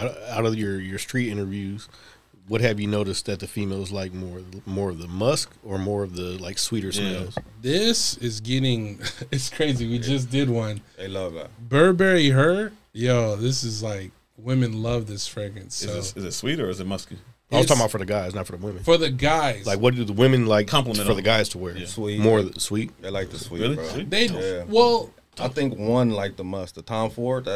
out of your street interviews, what have you noticed that the females like more of the musk or more of the like sweeter smells? This is getting it's crazy. We just did one. They love that Burberry Her. Yo, this is like women love this fragrance. So. Is it sweet or is it musky? I was talking about for the guys, not for the women. For the guys, like what do the women like compliment for the guys to wear? Yeah. Sweet, more sweet. They like the sweet. Really? Bro. Sweet? They well, I think one like the musk. The Tom Ford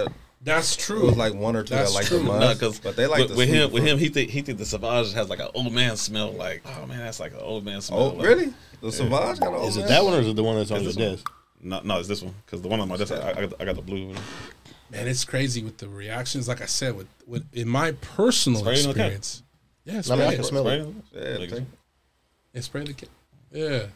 that's true. It was like one or two that like the musk, but they like the with sweet. him. With him, he think the Sauvage has like an old man smell. Like, oh man, that's like an old man smell. Oh, like, really? The Sauvage got an old Is it man that one or is it the one that's on your desk? No, it's this one because the one on my desk, I got the blue one. Man, it's crazy with the reactions. Like I said, with in my personal experience. Yeah, spray I can smell it. Yeah, spray the cat. Yeah.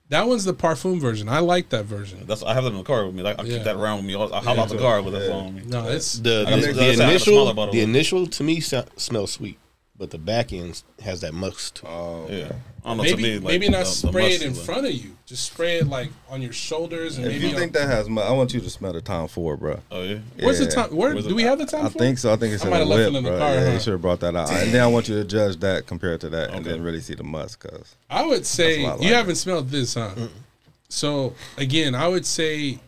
That one's the parfum version. I like that version. I have that in the car with me. Like, I keep that around with me. I hop out the car with that on me. No, it's the initial to me smells sweet, but the back end has that musk to it. Oh, yeah. I don't know, maybe to me, like, maybe not spray it in like, front of you. Just spray it like on your shoulders. And if maybe you think that has, I want you to smell the Tom Ford, bro. Oh yeah. Where's the Tom? Do we have the Tom Ford? I think so. I think it's in the whip, bro. Yeah, you should have brought that out. And then I want you to judge that compared to that, and then really see the musk. Cause I would say you haven't smelled this, huh? So again, I would say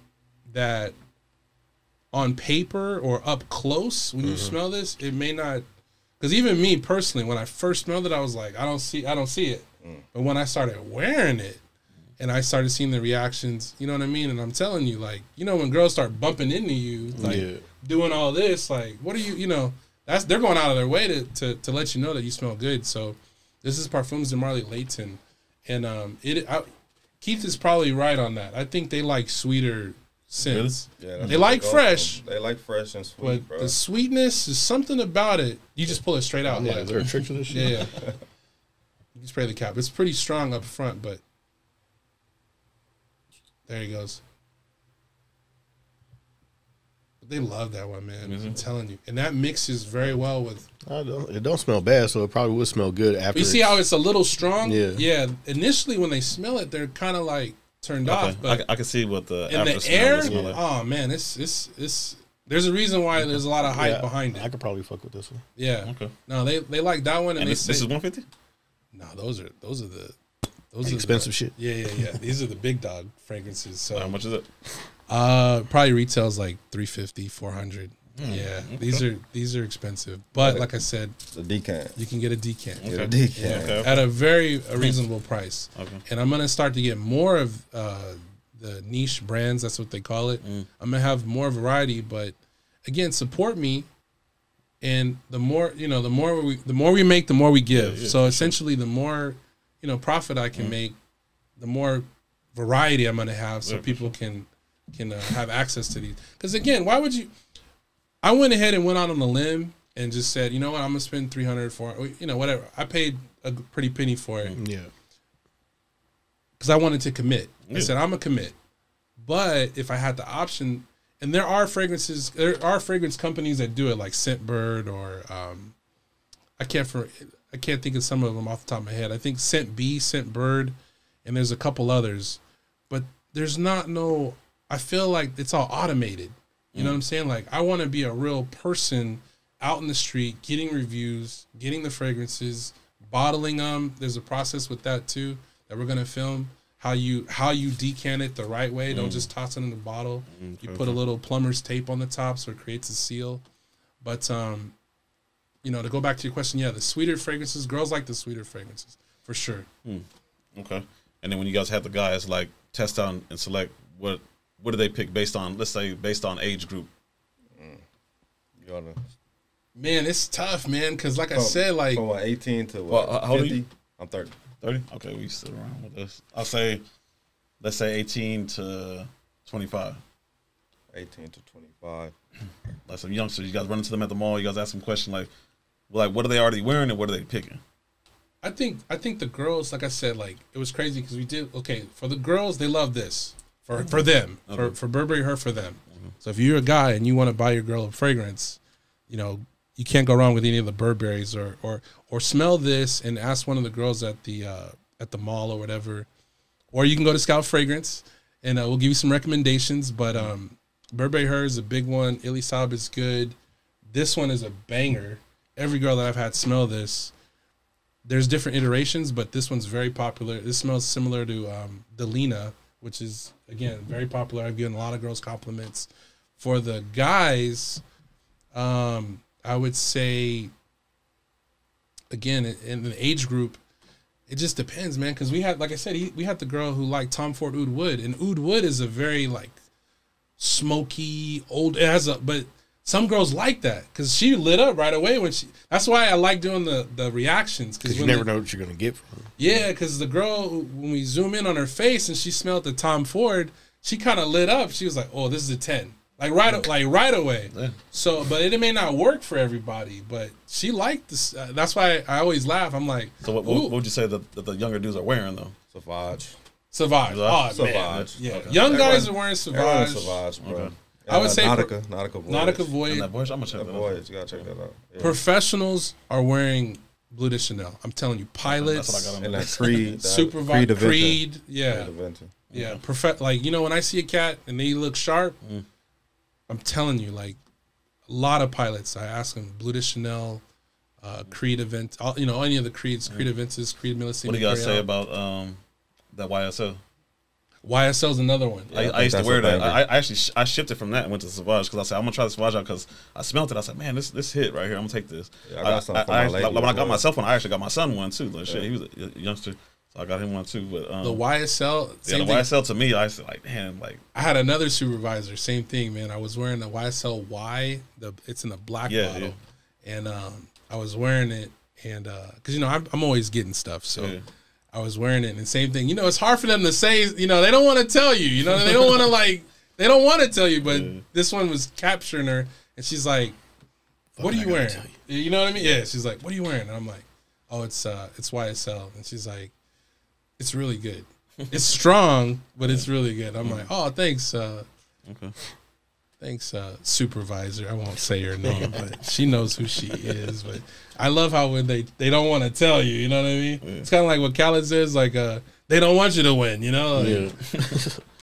that on paper or up close, when you smell this, it may not. Because even me personally, when I first smelled it, I was like, I don't see it. But when I started wearing it, and I started seeing the reactions, you know what I mean? And I'm telling you, like, you know, when girls start bumping into you, like doing all this, like, what are you, you know, they're going out of their way to let you know that you smell good. So this is Parfums de Marley Layton, and Keith is probably right on that. I think they like sweeter scents. Really? Yeah, they like fresh. They like fresh and sweet, but bro. the sweetness is something about it. You just pull it straight out. Yeah, is there a trick to this shit? Yeah. You spray the cap. It's pretty strong up front, but there he goes. But they love that one, man. I'm telling you. And that mixes very well with... It don't smell bad, so it probably would smell good after. You see how it's a little strong? Yeah. Yeah. Initially, when they smell it, they're kind of like turned off. But I can see what the in the air, oh man, it's there's a reason why there's a lot of hype behind it. I could probably fuck with this one. Yeah. Okay. No, they like that one, and this is 150. No, those are expensive shit. Yeah. These are the big dog fragrances. So how much is it? Probably retails like $350, $400. Yeah, okay. these are expensive, but like I said, the decant, you can get a decant, at a very reasonable price. Okay. And I'm gonna start to get more of the niche brands. That's what they call it. I'm gonna have more variety, but again, support me. And the more the more we make, the more we give. Yeah, so essentially, the more profit I can make, the more variety I'm gonna have, so people can have access to these. Because again, why would you? I went ahead and went out on a limb and just said, you know what, I'm gonna spend $300 for whatever. I paid a pretty penny for it. Yeah. Because I wanted to commit. I said I'm gonna commit, but if I had the option, and there are fragrance companies that do it, like Scentbird or I can't think of some of them off the top of my head. I think Scentbird, and there's a couple others, but there's I feel like it's all automated. You know what I'm saying? Like, I want to be a real person out in the street, getting reviews, getting the fragrances, bottling them. There's a process with that too that we're gonna film. How you decant it the right way. Don't just toss it in the bottle. You put a little plumber's tape on the top so it creates a seal. But to go back to your question, the sweeter fragrances, girls like the sweeter fragrances for sure. Okay. And then when you guys have the guys like test out and select, what do they pick based on, let's say, based on age group? Man, it's tough, man, because like I said, like... From 18 to how old are you? I'm 30. 30? Okay, we sit around with this. I'll say, let's say 18 to 25. 18 to 25. Like some youngsters, you guys run into them at the mall, you guys ask them questions like, what are they already wearing and what are they picking? I think the girls, like I said, like, it was crazy because we did, for the girls, they love this. For them, for Burberry Her, for them. So if you're a guy and you want to buy your girl a fragrance, you can't go wrong with any of the Burberrys, or smell this and ask one of the girls at the mall or whatever, or you can go to Scout Fragrance and we'll give you some recommendations. But Burberry Her is a big one. Elisab is good. This one is a banger. Every girl that I've had smell this, there's different iterations, but this one's very popular. This smells similar to Delina, which is, again, very popular. I've given a lot of girls compliments. For the guys, I would say, again, in the age group, it just depends, man. Because we had, like I said, we had the girl who liked Tom Ford Oud Wood, and Oud Wood is a very like smoky old. It has a, but some girls like that because she lit up right away when she. That's why I like doing the reactions because you never know what you're gonna get from her. Yeah, because the girl, when we zoom in on her face and she smelled the Tom Ford, she kind of lit up. She was like, "Oh, this is a 10." Like right away. Yeah. So, but it may not work for everybody. But she liked this. That's why I always laugh. I'm like, so what would you say that the younger dudes are wearing though? Sauvage. Oh, Sauvage. Man. Yeah, okay. Young guys are wearing Sauvage. Sauvage, bro. Okay. I would say Nautica Void. And that Voyage, I'm gonna check that Voyage. You gotta check that out. Yeah. Professionals are wearing Bleu de Chanel. I'm telling you, pilots. That's what I got on and that Creed, Supervisor, Creed. Yeah. Yeah. Like, you know, when I see a cat and they look sharp, I'm telling you, like, a lot of pilots, I ask them, Bleu de Chanel, Creed event, you know, any of the Creeds, Creed Aventus, Creed Millicent. What do you guys say about that YSL? YSL is another one. Yeah, I used to wear that. I shifted from that and went to Sauvage because I said I'm gonna try the Sauvage out because I smelled it. I said, man, this hit right here. I'm gonna take this. Yeah, I got something for my lady. When I got myself one, I actually got my son one too. Like shit, he was a youngster, so I got him one too. But the YSL, the YSL to me, I was like, man, like I had another supervisor, same thing, man. I was wearing the YSL Y. It's in a black bottle, and I was wearing it, and because you know I'm always getting stuff, so. Yeah. I was wearing it, and same thing. You know, it's hard for them to say. You know, they don't want to tell you. You know, they don't want to they don't want to tell you. But this one was capturing her, and she's like, "What are you wearing?" You know what I mean? Yeah. She's like, "What are you wearing?" And I'm like, "Oh, it's YSL." And she's like, "It's really good. It's strong, but it's really good." I'm like, "Oh, thanks." Okay. Thanks, supervisor. I won't say her name, but she knows who she is. But I love how when they don't want to tell you, you know what I mean? Yeah. It's kind of like what Khaled says, like they don't want you to win, you know? Like,